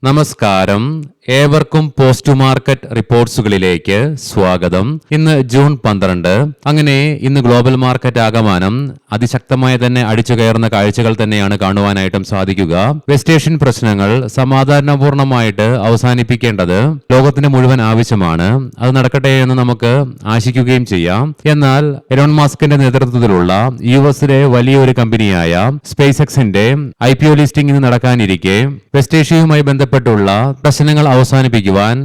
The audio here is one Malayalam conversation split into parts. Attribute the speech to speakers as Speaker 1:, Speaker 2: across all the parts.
Speaker 1: നമസ്കാരം. ഏവർക്കും പോസ്റ്റ് മാർക്കറ്റ് റിപ്പോർട്ട്സുകളിലേക്ക് സ്വാഗതം. ഇന്ന് ജൂൺ 12. അങ്ങനെ ഇന്ന് ഗ്ലോബൽ മാർക്കറ്റ് ആകമാനം അതിശക്തമായി തന്നെ അടിച്ചു കയറുന്ന കാഴ്ചകൾ തന്നെയാണ് കാണുവാനായിട്ടും സാധിക്കുക. വെസ്റ്റ് ഏഷ്യൻ പ്രശ്നങ്ങൾ സമാധാനപൂർണമായിട്ട് അവസാനിപ്പിക്കേണ്ടത് ലോകത്തിന് മുഴുവൻ ആവശ്യമാണ്. അത് നടക്കട്ടെ എന്ന് നമുക്ക് ആശിക്കുകയും ചെയ്യാം. എന്നാൽ എലോൺ മസ്കിന്റെ നേതൃത്വത്തിലുള്ള യുഎസിലെ വലിയൊരു കമ്പനിയായ സ്പേസ് എക്സിന്റെ IPO ലിസ്റ്റിംഗ് ഇന്ന് നടക്കാനിരിക്കെ വെസ്റ്റ് ഏഷ്യയുമായി ബന്ധപ്പെട്ടുള്ള പ്രശ്നങ്ങൾ അവസാനിപ്പിക്കുവാൻ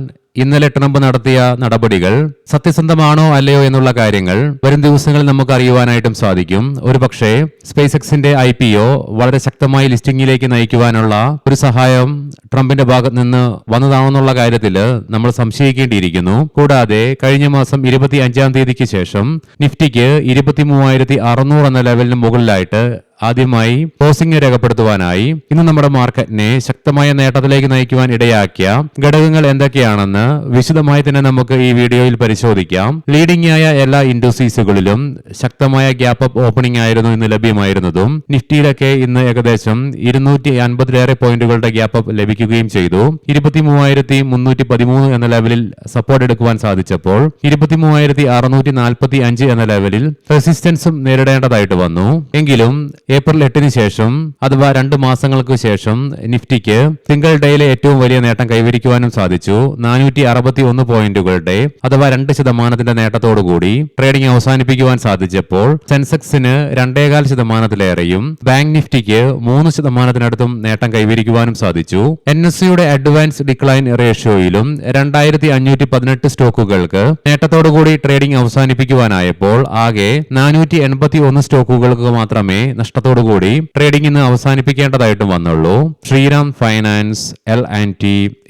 Speaker 1: ഇന്നലെ ട്രംപ് നടത്തിയ നടപടികൾ സത്യസന്ധമാണോ അല്ലയോ എന്നുള്ള കാര്യങ്ങൾ വരും ദിവസങ്ങളിൽ നമുക്ക് അറിയുവാനായിട്ടും സാധിക്കും. ഒരു പക്ഷേ സ്പേസ് എക്സിന്റെ IPO വളരെ ശക്തമായി ലിസ്റ്റിംഗിലേക്ക് നയിക്കുവാനുള്ള ഒരു സഹായം ട്രംപിന്റെ ഭാഗത്ത് നിന്ന് വന്നതാണെന്നുള്ള കാര്യത്തിൽ നമ്മൾ സംശയിക്കേണ്ടിയിരിക്കുന്നു. കൂടാതെ കഴിഞ്ഞ മാസം 25-ാം തീയതിക്ക് ശേഷം നിഫ്റ്റിക്ക് 23,600 എന്ന ലെവലിന് മുകളിലായിട്ട് ആദ്യമായി ക്ലോസിംഗ് രേഖപ്പെടുത്തുവാനായി ഇന്ന് നമ്മുടെ മാർക്കറ്റിനെ ശക്തമായ നേട്ടത്തിലേക്ക് നയിക്കുവാൻ ഇടയാക്കിയ ഘടകങ്ങൾ എന്തൊക്കെയാണെന്ന് വിശദമായി തന്നെ നമുക്ക് ഈ വീഡിയോയിൽ പരിശോധിക്കാം. ലീഡിംഗ് ആയ എല്ലാ ഇൻഡസ്ട്രീസുകളിലും ശക്തമായ ഗ്യാപ്പ് അപ്പ് ഓപ്പണിംഗ് ആയിരുന്നു ഇന്ന് ലഭ്യമായിരുന്നതും. നിഫ്റ്റിയിലൊക്കെ ഇന്ന് ഏകദേശം 250-ലേറെ പോയിന്റുകളുടെ ഗ്യാപ്പ് അപ്പ് ലഭിക്കുകയും ചെയ്തു. 23,313 എന്ന ലെവലിൽ സപ്പോർട്ട് എടുക്കുവാൻ സാധിച്ചപ്പോൾ 23,645 എന്ന ലെവലിൽ റെസിസ്റ്റൻസും നേരിടേണ്ടതായിട്ട് വന്നു. എങ്കിലും ഏപ്രിൽ 8-ന് ശേഷം അഥവാ 2 മാസങ്ങൾക്ക് ശേഷം നിഫ്റ്റിക്ക് സിംഗിൾ ഡേയിലെ ഏറ്റവും വലിയ നേട്ടം കൈവരിക്കുവാനും സാധിച്ചു. 461 പോയിന്റുകളുടെ അഥവാ 2% നേട്ടത്തോടുകൂടി ട്രേഡിംഗ് അവസാനിപ്പിക്കുവാൻ സാധിച്ചപ്പോൾ സെൻസെക്സിന് 2.25%-ലേറെയും ബാങ്ക് നിഫ്റ്റിക്ക് 3%-അടുത്തും നേട്ടം കൈവരിക്കുവാനും സാധിച്ചു. NSEയുടെ അഡ്വാൻസ് ഡിക്ലൈൻ റേഷ്യോയിലും 2518 സ്റ്റോക്കുകൾക്ക് നേട്ടത്തോടുകൂടി ട്രേഡിംഗ് അവസാനിപ്പിക്കുവാനായപ്പോൾ ആകെ 481 സ്റ്റോക്കുകൾക്ക് മാത്രമേ നഷ്ടത്തോടുകൂടി ട്രേഡിംഗ് ഇന്ന് അവസാനിപ്പിക്കേണ്ടതായിട്ടും വന്നുള്ളൂ. Shriram finance, L&T,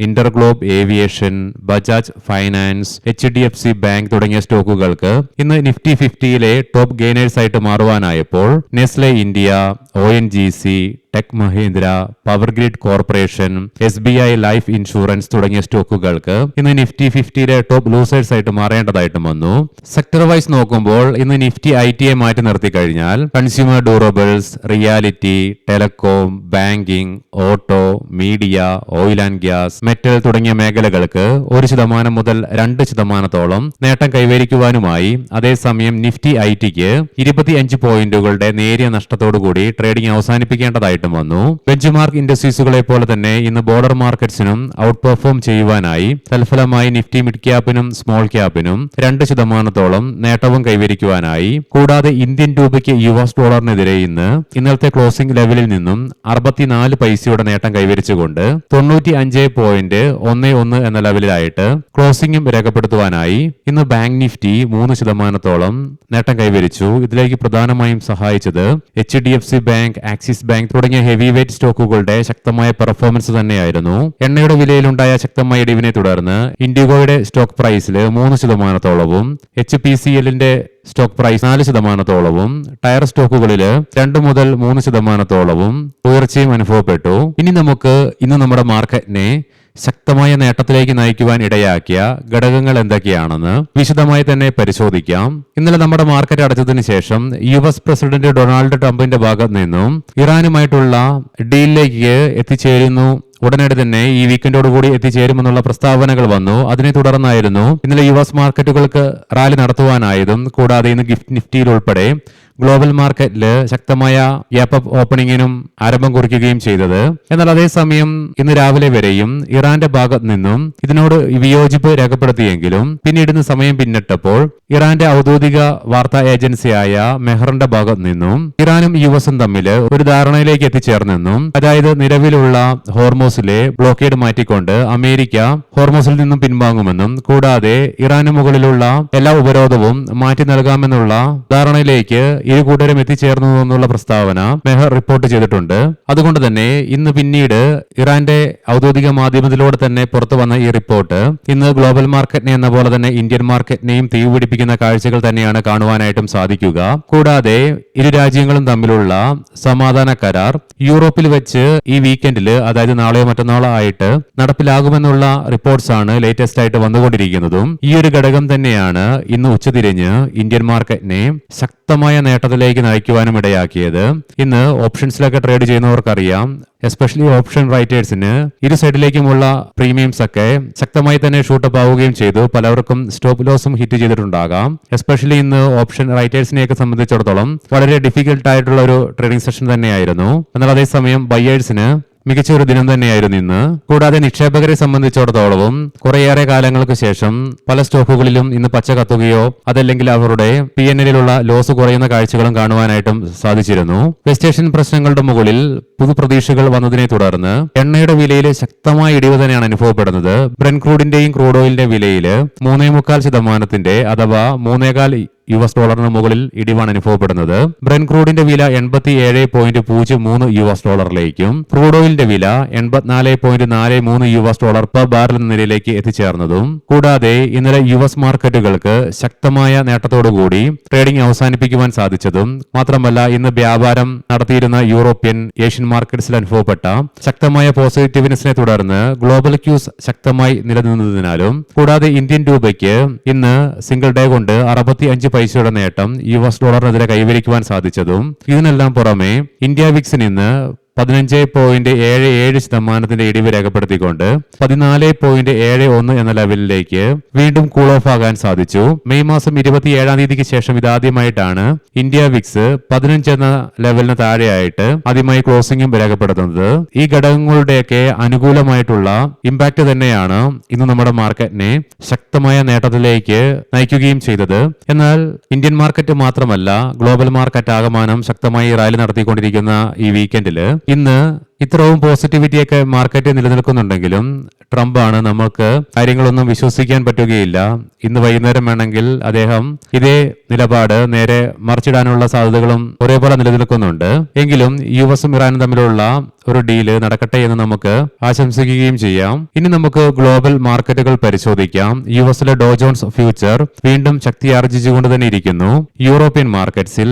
Speaker 1: Interglobe aviation, Bajaj finance, HDFC bank തുടങ്ങിയ സ്റ്റോക്കുകൾക്ക് ഇന്ന് നിഫ്റ്റി 50-യിലെ ടോപ്പ് ഗെയിനേഴ്സ് ആയിട്ട് മാറുവാനായപ്പോൾ Nestle India, ONGC, tech Mahindra, power grid corporation, SBI life insurance തുടങ്ങിയ സ്റ്റോക്കുകൾക്ക് ഇന്ന് നിഫ്റ്റി 50-യിലെ ടോപ്പ് ലൂസേഴ്സ് ആയിട്ട് മാറേണ്ടതായിട്ടും വന്നു. സെക്ടർ വൈസ് നോക്കുമ്പോൾ ഇന്ന് നിഫ്റ്റി IT-യെ മാറ്റി നിർത്തി കഴിഞ്ഞാൽ consumer durables, reality, telecom, banking, auto, media, oil and gas, metal തുടങ്ങിയ മേഖലകൾക്ക് 1% മുതൽ 2%-ഓളം നേട്ടം കൈവരിക്കുവാനുമായി അതേസമയം നിഫ്റ്റി IT-ക്ക് 25 പോയിന്റുകളുടെ നേരിയ നഷ്ടത്തോടുകൂടി ട്രേഡിംഗ് അവസാനിപ്പിക്കേണ്ടതായിട്ട് വന്നു. ബെഞ്ച് മാർക്ക് ഇൻഡസ്ട്രീസുകളെ പോലെ തന്നെ ഇന്ന് ബോർഡർ മാർക്കറ്റ്സിനും ഔട്ട് പെർഫോം ചെയ്യുവാനായി തൽഫലമായി നിഫ്റ്റി മിഡ് ക്യാപ്പിനും സ്മോൾ ക്യാപ്പിനും 2%-ഓളം നേട്ടവും കൈവരിക്കുവാനായി. കൂടാതെ ഇന്ത്യൻ രൂപയ്ക്ക് US ഡോളറിനെതിരെ ഇന്നലത്തെ ക്ലോസിംഗ് ലെവലിൽ നിന്നും 64 പൈസയുടെ നേട്ടം കൈവരിച്ചുകൊണ്ട് 95.11 എന്ന ലെവലിലായിട്ട് ക്ലോസിംഗും രേഖപ്പെടുത്തുവാനായി ഇന്ന് ബാങ്ക് നിഫ്റ്റി 3%-ഓളം നേട്ടം കൈവരിച്ചു. ഇതിലേക്ക് പ്രധാനമായും സഹായിച്ചത് HDFC ബാങ്ക്, ആക്സിസ് ബാങ്ക് തുടങ്ങിയ ഹെവി വെയ്റ്റ് സ്റ്റോക്കുകളുടെ ശക്തമായ പെർഫോമൻസ് തന്നെയായിരുന്നു. എണ്ണയുടെ വിലയിലുണ്ടായ ശക്തമായ ഇടിവിനെ തുടർന്ന് ഇൻഡിഗോയുടെ സ്റ്റോക്ക് പ്രൈസിൽ 3%-ഓളവും, HPCLന്റെ സ്റ്റോക്ക് പ്രൈസ് 4%-ഓളവും, ടയർ സ്റ്റോക്കുകളിൽ 2 മുതൽ 3%-ഓളവും ഉയർച്ചയും അനുഭവപ്പെട്ടു. ഇനി നമുക്ക് ഇന്ന് നമ്മുടെ മാർക്കറ്റിനെ ശക്തമായ നേട്ടത്തിലേക്ക് നയിക്കുവാൻ ഇടയാക്കിയ ഘടകങ്ങൾ എന്തൊക്കെയാണെന്ന് വിശദമായി തന്നെ പരിശോധിക്കാം. ഇന്നലെ നമ്മുടെ മാർക്കറ്റ് അടച്ചതിന് ശേഷം US പ്രസിഡന്റ് ഡൊണാൾഡ് ട്രംപിന്റെ ഭാഗത്ത് നിന്നും ഇറാനുമായിട്ടുള്ള ഡീലിലേക്ക് എത്തിച്ചേരുന്നു, ഉടനടി തന്നെ ഈ വീക്കെൻഡോടുകൂടി എത്തിച്ചേരുമെന്നുള്ള പ്രസ്താവനകൾ വന്നു. അതിനെ തുടർന്നായിരുന്നു ഇന്നലെ US മാർക്കറ്റുകൾക്ക് റാലി നടത്തുവാനായതും. കൂടാതെ ഇന്ന് ഗിഫ്റ്റ് നിഫ്റ്റിയിൽ ഉൾപ്പെടെ ഗ്ലോബൽ മാർക്കറ്റിൽ ശക്തമായ ഗ്യാപ്പ് അപ്പ് ഓപ്പണിങ്ങിനും ആരംഭം കുറിക്കുകയും ചെയ്തത്. എന്നാൽ അതേസമയം ഇന്ന് രാവിലെ വരെയും ഇറാന്റെ ഭാഗത്ത് നിന്നും ഇതിനോട് വിയോജിപ്പ് രേഖപ്പെടുത്തിയെങ്കിലും പിന്നീട് ഇന്ന് സമയം പിന്നിട്ടപ്പോൾ ഇറാന്റെ ഔദ്യോഗിക വാർത്താ ഏജൻസിയായ മെഹറിന്റെ ഭാഗത്ത് നിന്നും ഇറാനും US-ഉം തമ്മിൽ ഒരു ധാരണയിലേക്ക് എത്തിച്ചേർന്നെന്നും, അതായത് നിലവിലുള്ള ഹോർമോസിലെ ബ്ലോക്കേഡ് മാറ്റിക്കൊണ്ട് അമേരിക്ക ഹോർമോസിൽ നിന്നും പിൻവാങ്ങുമെന്നും കൂടാതെ ഇറാന് മുകളിലുള്ള എല്ലാ ഉപരോധവും മാറ്റി നൽകാമെന്നുള്ള ധാരണയിലേക്ക് ഇരു കൂട്ടരും എത്തിച്ചേർന്നു എന്നുള്ള പ്രസ്താവന മെഹർ റിപ്പോർട്ട് ചെയ്തിട്ടുണ്ട്. അതുകൊണ്ട് തന്നെ ഇന്ന് പിന്നീട് ഇറാന്റെ ഔദ്യോഗിക മാധ്യമത്തിലൂടെ തന്നെ പുറത്തു വന്ന ഈ റിപ്പോർട്ട് ഇന്ന് ഗ്ലോബൽ മാർക്കറ്റിനെ എന്ന പോലെ തന്നെ ഇന്ത്യൻ മാർക്കറ്റിനെയും തീപിടിപ്പിക്കുന്ന കാഴ്ചകൾ തന്നെയാണ് കാണുവാനായിട്ടും സാധിക്കുക. കൂടാതെ ഇരു രാജ്യങ്ങളും തമ്മിലുള്ള സമാധാന കരാർ യൂറോപ്പിൽ വെച്ച് ഈ വീക്കെൻഡിൽ, അതായത് നാളെയോ മറ്റന്നാളോ ആയിട്ട് നടപ്പിലാകുമെന്നുള്ള റിപ്പോർട്ട്സ് ആണ് ലേറ്റസ്റ്റ് ആയിട്ട് വന്നുകൊണ്ടിരിക്കുന്നതും. ഈ ഒരു ഘടകം തന്നെയാണ് ഇന്ന് ഉച്ചതിരിഞ്ഞ് ഇന്ത്യൻ മാർക്കറ്റിനെ ശക്തമായ നേട്ടത്തിലേക്ക് നയിക്കുവാനും ഇടയാക്കിയത്. ഇന്ന് ഓപ്ഷൻസിലൊക്കെ ട്രേഡ് ചെയ്യുന്നവർക്കറിയാം, എസ്പെഷ്യലി ഓപ്ഷൻ റൈറ്റേഴ്സിന് ഇരു സൈഡിലേക്കുമുള്ള പ്രീമിയംസ് ഒക്കെ ശക്തമായി തന്നെ ഷൂട്ടപ്പ് ആവുകയും ചെയ്തു. പലർക്കും സ്റ്റോപ്പ് ലോസും ഹിറ്റ് ചെയ്തിട്ടുണ്ടാകാം. എസ്പെഷ്യലി ഇന്ന് ഓപ്ഷൻ റൈറ്റേഴ്സിനെയൊക്കെ സംബന്ധിച്ചിടത്തോളം വളരെ ഡിഫിക്കൽട്ട് ആയിട്ടുള്ള ഒരു ട്രേഡിംഗ് സെഷൻ തന്നെയായിരുന്നു. എന്നാൽ അതേസമയം ബയേഴ്സിന് മികച്ച ഒരു ദിനം തന്നെയായിരുന്നു ഇന്ന്. കൂടാതെ നിക്ഷേപകരെ സംബന്ധിച്ചിടത്തോളവും കുറേയേറെ കാലങ്ങൾക്ക് ശേഷം പല സ്റ്റോക്കുകളിലും ഇന്ന് പച്ച കത്തുകയോ അതല്ലെങ്കിൽ അവരുടെ PNL-ലുള്ള ലോസ് കുറയുന്ന കാഴ്ചകളും കാണുവാനായിട്ടും സാധിച്ചിരുന്നു. വെസ്റ്റ് ഏഷ്യൻ പ്രശ്നങ്ങളുടെ മുകളിൽ പുതുപ്രതീക്ഷകൾ വന്നതിനെ തുടർന്ന് എണ്ണയുടെ വിലയിൽ ശക്തമായ ഇടിവ് തന്നെയാണ് അനുഭവപ്പെടുന്നത്. ബ്രെന്റ് ക്രൂഡിന്റെയും ക്രൂഡ് ഓയിലിന്റെ വിലയിൽ 3.25% അഥവാ $3.4 മുകളിൽ ഇടിവാണ് അനുഭവപ്പെടുന്നത്. ബ്രെന്റ് ക്രൂഡിന്റെ വില $87.03 ക്രൂഡ് ഓയിലിന്റെ വില $84.43 പെർ ബാരൽ എന്ന നിലയിലേക്ക് എത്തിച്ചേർന്നതും. കൂടാതെ ഇന്നലെ US മാർക്കറ്റുകൾക്ക് ശക്തമായ നേട്ടത്തോടുകൂടി ട്രേഡിംഗ് അവസാനിപ്പിക്കുവാൻ സാധിച്ചതും മാത്രമല്ല, ഇന്ന് വ്യാപാരം നടത്തിയിരുന്ന യൂറോപ്യൻ, ഏഷ്യൻ മാർക്കറ്റ്സിൽ അനുഭവപ്പെട്ട ശക്തമായ പോസിറ്റീവ്നെസിനെ തുടർന്ന് ഗ്ലോബൽ ക്യൂസ് ശക്തമായി നിലനിന്നതിനാലും കൂടാതെ ഇന്ത്യൻ രൂപയ്ക്ക് ഇന്ന് സിംഗിൾ ഡേ കൊണ്ട് 65 പൈസയുടെ നേട്ടം $1 കൈവരിക്കുവാൻ സാധിച്ചതും. ഇതിനെല്ലാം പുറമെ ഇന്ത്യ വിക്സിന് ഇന്ന് 15.77% ഇടിവ് രേഖപ്പെടുത്തിക്കൊണ്ട് 14.71 എന്ന ലെവലിലേക്ക് വീണ്ടും കൂൾ ഓഫ് ആകാൻ സാധിച്ചു. മെയ് മാസം 27 ശേഷം ഇതാദ്യമായിട്ടാണ് ഇന്ത്യ വിക്സ് 15 എന്ന ലെവലിന് താഴെയായിട്ട് ആദ്യമായി ക്ലോസിംഗും രേഖപ്പെടുത്തുന്നത്. ഈ ഘടകങ്ങളുടെയൊക്കെ അനുകൂലമായിട്ടുള്ള ഇമ്പാക്ട് തന്നെയാണ് ഇന്ന് നമ്മുടെ മാർക്കറ്റിനെ ശക്തമായ നേട്ടത്തിലേക്ക് നയിക്കുകയും ചെയ്തത്. എന്നാൽ ഇന്ത്യൻ മാർക്കറ്റ് മാത്രമല്ല, ഗ്ലോബൽ മാർക്കറ്റ് ആകമാനം ശക്തമായി റാലി നടത്തിക്കൊണ്ടിരിക്കുന്ന ഈ വീക്കെൻഡില് ഇന്ന് ഇത്രയും പോസിറ്റിവിറ്റിയൊക്കെ മാർക്കറ്റ് നിലനിൽക്കുന്നുണ്ടെങ്കിലും ട്രംപാണ്, നമുക്ക് കാര്യങ്ങളൊന്നും വിശ്വസിക്കാൻ പറ്റുകയില്ല. ഇന്ന് വൈകുന്നേരം വേണമെങ്കിൽ അദ്ദേഹം ഇതേ നിലപാട് നേരെ മറിച്ചിടാനുള്ള സാധ്യതകളും ഒരേപോലെ നിലനിൽക്കുന്നുണ്ട്. എങ്കിലും US-ഉം ഇറാനും തമ്മിലുള്ള ഒരു ഡീല് നടക്കട്ടെ എന്ന് നമുക്ക് ആശംസിക്കുകയും ചെയ്യാം. ഇനി നമുക്ക് ഗ്ലോബൽ മാർക്കറ്റുകൾ പരിശോധിക്കാം. US-ലെ ഡോ ജോൺസ് ഫ്യൂച്ചർ വീണ്ടും ശക്തി ആർജിച്ചുകൊണ്ട് തന്നെ ഇരിക്കുന്നു. യൂറോപ്യൻ മാർക്കറ്റ്സിൽ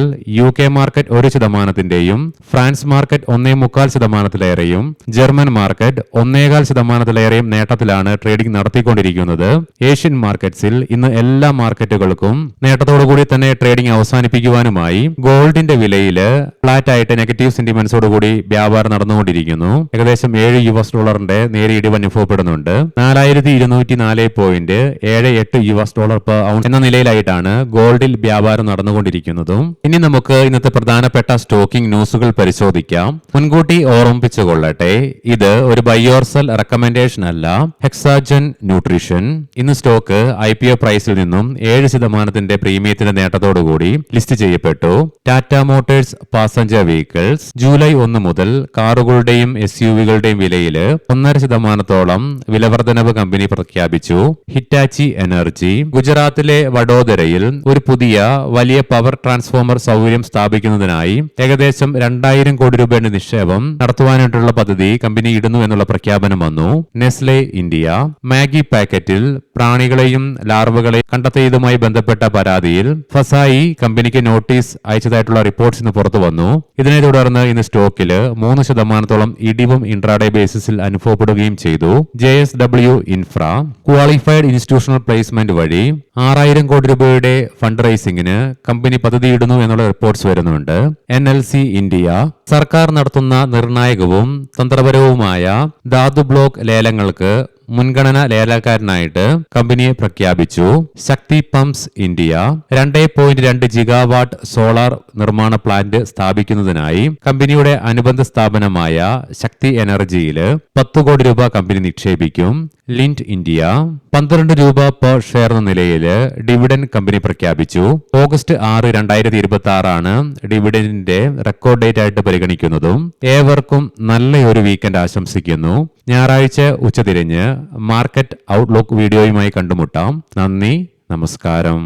Speaker 1: UK market 1%, France market 1.25%, German market 1.25% നേട്ടത്തിലാണ് ട്രേഡിംഗ് നടത്തിക്കൊണ്ടിരിക്കുന്നത്. ഏഷ്യൻ മാർക്കറ്റ്സിൽ ഇന്ന് എല്ലാ മാർക്കറ്റുകൾക്കും നേട്ടത്തോടുകൂടി തന്നെ ട്രേഡിംഗ് അവസാനിപ്പിക്കുവാനുമായി ഗോൾഡിന്റെ വിലയിൽ ഫ്ലാറ്റ് ആയിട്ട് നെഗറ്റീവ് സെന്റിമെന്റ്സോടുകൂടി വ്യാപാരം നടന്നുകൊണ്ടിരിക്കുന്നു. ഏകദേശം $7 നേരിയ ഇടിവ് അനുഭവപ്പെടുന്നുണ്ട്. 4204.78 പെർ ഔൺസ് എന്ന നിലയിലായിട്ടാണ് ഗോൾഡിൽ വ്യാപാരം നടന്നുകൊണ്ടിരിക്കുന്നതും. ഇനി നമുക്ക് ഇന്നത്തെ പ്രധാനപ്പെട്ട സ്റ്റോക്കിംഗ് ന്യൂസുകൾ പരിശോധിക്കാം. മുൻകൂട്ടി ഓർമ്മിപ്പിച്ചുകൊള്ളട്ടെ, ഇത് ഒരു ബൈ ഓർ സെൽ റെക്കമെൻഡേഷൻ അല്ല. ഹെക്സാജൻ ന്യൂട്രീഷൻ ഇന്ന് സ്റ്റോക്ക് IPO പ്രൈസിൽ നിന്നും 7% പ്രീമിയത്തിന്റെ നേട്ടത്തോടുകൂടി ലിസ്റ്റ് ചെയ്യപ്പെട്ടു. Tata Motors passenger vehicles July 1 മുതൽ കാറുകളുടെയും SUV-കളുടെയും വിലയിൽ 1.5% വിലവർദ്ധനവ് കമ്പനി പ്രഖ്യാപിച്ചു. ഹിറ്റാച്ചി എനർജി ഗുജറാത്തിലെ വഡോദരയിൽ ഒരു പുതിയ വലിയ പവർ ട്രാൻസ്ഫോമർ സൗകര്യം സ്ഥാപിക്കുന്നതിനായി ഏകദേശം 2,000 കോടി രൂപയുടെ നിക്ഷേപം നടത്തുവാനായിട്ടുള്ള പദ്ധതി കമ്പനി ഇടുന്നു എന്നുള്ള പ്രഖ്യാപനം വന്നു. നെസ്ലെ ഇന്ത്യ മാഗി പാക്കറ്റിൽ പ്രാണികളെയും ലാർവകളെയും കണ്ടെത്തിയതുമായി ബന്ധപ്പെട്ട പരാതിയിൽ ഫസായി കമ്പനിക്ക് നോട്ടീസ് അയച്ചതായിട്ടുള്ള റിപ്പോർട്ട്സ് ഇന്ന് പുറത്തു വന്നു. ഇതിനെ തുടർന്ന് ഇന്ന് സ്റ്റോക്കില് 3% ഇടിവും ഇൻട്രാഡേ ബേസിസിൽ അനുഭവപ്പെടുകയും ചെയ്തു. JSW infra qualified institutional placement വഴി 6,000 കോടി രൂപയുടെ ഫണ്ട് റൈസിംഗിന് കമ്പനി പദ്ധതിയിടുന്നു എന്നുള്ള റിപ്പോർട്ട്സ് വരുന്നുണ്ട്. NLC ഇന്ത്യ സർക്കാർ നടത്തുന്ന നിർണായകവും തന്ത്രപരവുമായ ധാതു ബ്ലോക്ക് ലേലങ്ങൾക്ക് മുൻഗണന ലേലക്കാരനായിട്ട് കമ്പനിയെ പ്രഖ്യാപിച്ചു. ശക്തി പമ്പ്സ് ഇന്ത്യ 2.2 ജിഗാവാട്ട് സോളാർ നിർമ്മാണ പ്ലാന്റ് സ്ഥാപിക്കുന്നതിനായി കമ്പനിയുടെ അനുബന്ധ സ്ഥാപനമായ ശക്തി എനർജിയിൽ 10 കോടി രൂപ കമ്പനി നിക്ഷേപിക്കും. ലിൻഡ് ഇന്ത്യ 12 രൂപ പെർ ഷെയർ എന്ന നിലയിൽ ഡിവിഡൻഡ് കമ്പനി പ്രഖ്യാപിച്ചു. ഓഗസ്റ്റ് 6, 2026 ആണ് ഡിവിഡൻഡിന്റെ റെക്കോർഡ് ഡേറ്റ് ആയിട്ട് പരിഗണിക്കുന്നതും. ഏവർക്കും നല്ലൊരു വീക്കെൻഡ് ആശംസിക്കുന്നു. ഞായറാഴ്ച ഉച്ചതിരിഞ്ഞ് മാർക്കറ്റ് ഔട്ട്ലുക്ക് വീഡിയോയുമായി കണ്ടുമുട്ടാം. നന്ദി, നമസ്കാരം.